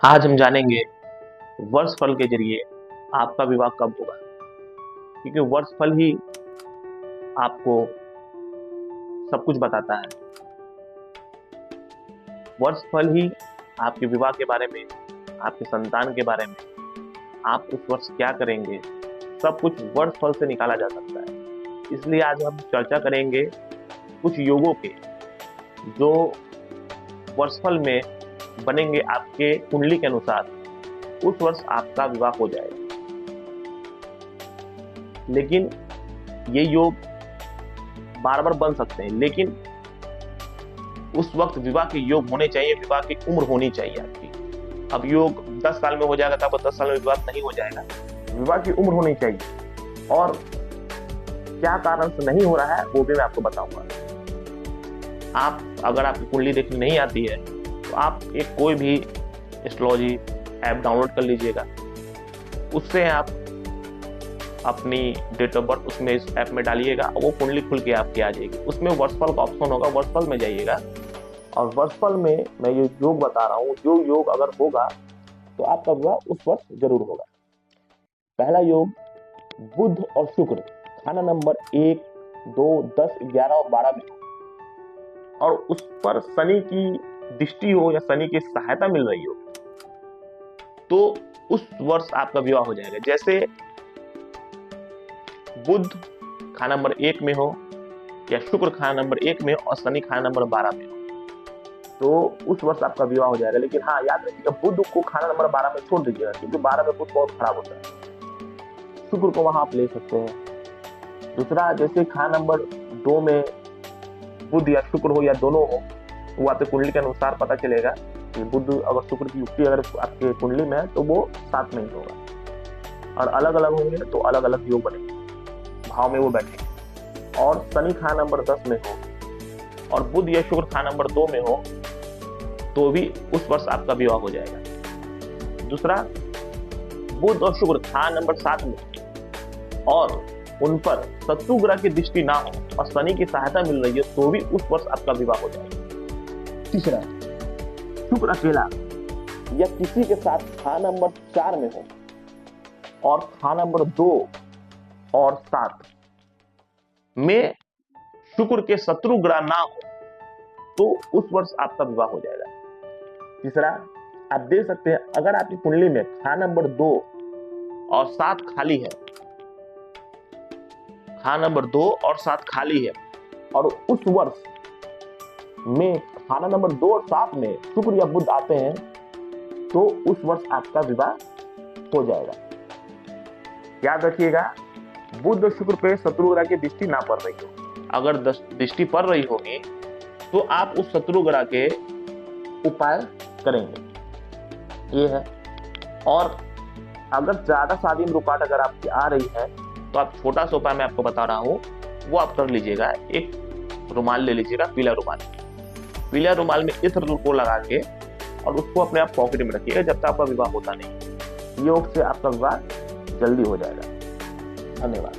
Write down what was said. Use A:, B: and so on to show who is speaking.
A: आज हम जानेंगे वर्षफल के जरिए आपका विवाह कब होगा, क्योंकि वर्षफल ही आपको सब कुछ बताता है। वर्षफल ही आपके विवाह के बारे में, आपके संतान के बारे में, आप उस वर्ष क्या करेंगे, सब कुछ वर्षफल से निकाला जा सकता है। इसलिए आज हम चर्चा करेंगे कुछ योगों के जो वर्षफल में बनेंगे आपके कुंडली के अनुसार, उस वर्ष आपका विवाह हो जाएगा। लेकिन ये योग बार बार बन सकते हैं, लेकिन उस वक्त विवाह के योग होने चाहिए, विवाह की उम्र होनी चाहिए आपकी। अब योग 10 साल में हो जाएगा तब 10 साल में विवाह नहीं हो जाएगा, विवाह की उम्र होनी चाहिए। और क्या कारण से नहीं हो रहा है वो भी मैं आपको बताऊंगा। आप अगर आपकी कुंडली देखनी नहीं आती है तो आप एक कोई भी एस्ट्रोलॉजी ऐप डाउनलोड कर लीजिएगा, उससे आप अपनी डेट ऑफ बर्थ उसमें इस ऐप में डालिएगा, वो कुंडली खुल के आपकी आ जाएगी। उसमें वर्षफल का ऑप्शन होगा, वर्षफल में जाइएगा और वर्षफल में मैं ये योग बता रहा हूँ, जो योग अगर होगा तो आपका विवाह उस वर्ष जरूर होगा। पहला योग बुध और शुक्र खाना नंबर 1, 2, 10, 11 और 12 में, और उस पर शनि की दृष्टि हो या शनि की सहायता मिल रही हो, तो उस वर्ष आपका विवाह हो जाएगा। जैसे बुध खाना नंबर 1 में हो या शुक्र खाना नंबर 1 में और शनि खाना नंबर 12 में हो, तो उस वर्ष आपका विवाह हो जाएगा। लेकिन हाँ, याद रखिएगा बुध को खाना नंबर 12 में छोड़ दीजिएगा, क्योंकि 12 में बुध बहुत खराब होता है। शुक्र को वहां आप ले सकते हैं। दूसरा, जैसे खाना नंबर 2 में बुध या शुक्र हो या दोनों हो, वो आपके कुंडली के अनुसार पता चलेगा कि बुध अगर शुक्र की युक्ति अगर आपके कुंडली में है तो वो साथ में ही होगा, और अलग अलग होंगे तो अलग अलग योग बनेंगे, भाव में वो बैठेंगे। और शनि खाना नंबर 10 में हो और बुध या शुक्र खाना नंबर 2 में हो, तो भी उस वर्ष आपका विवाह हो जाएगा। दूसरा, बुध और शुक्र खाना नंबर 7 में और उन पर शत्रु ग्रह की दृष्टि ना हो और शनि की सहायता मिल रही है, तो भी उस वर्ष आपका विवाह हो जाएगा। तीसरा, शुक्र अकेला या किसी के साथ खाना नंबर 4 में हो और खाना नंबर 2 और 7 में शुक्र के शत्रु ग्रह ना हो, तो उस वर्ष आपका विवाह हो जाएगा। तीसरा, आप देख सकते हैं अगर आपकी कुंडली में खाना नंबर 2 और 7 खाली है, खाना नंबर 2 और 7 खाली है, और उस वर्ष में खाना नंबर 2 और 7 में शुक्र या बुध आते हैं, तो उस वर्ष आपका विवाह हो जाएगा। याद रखिएगा, बुध और शुक्र पे शत्रु ग्रह की दृष्टि ना पड़ रही हो। अगर दृष्टि पड़ रही होगी तो आप उस शत्रु ग्रह के उपाय करेंगे, ये है। और अगर ज्यादा शादी में रुकावट अगर आपकी आ रही है तो आप छोटा सा उपाय मैं आपको बता रहा हूँ, वो आप कर लीजिएगा। एक रुमाल ले लीजिएगा, पीला रुमाल, पीला रुमाल में इत्र को लगा के और उसको अपने आप पॉकेट में रखिएगा जब तक आपका विवाह होता नहीं। योग से आपका विवाह जल्दी हो जाएगा। धन्यवाद।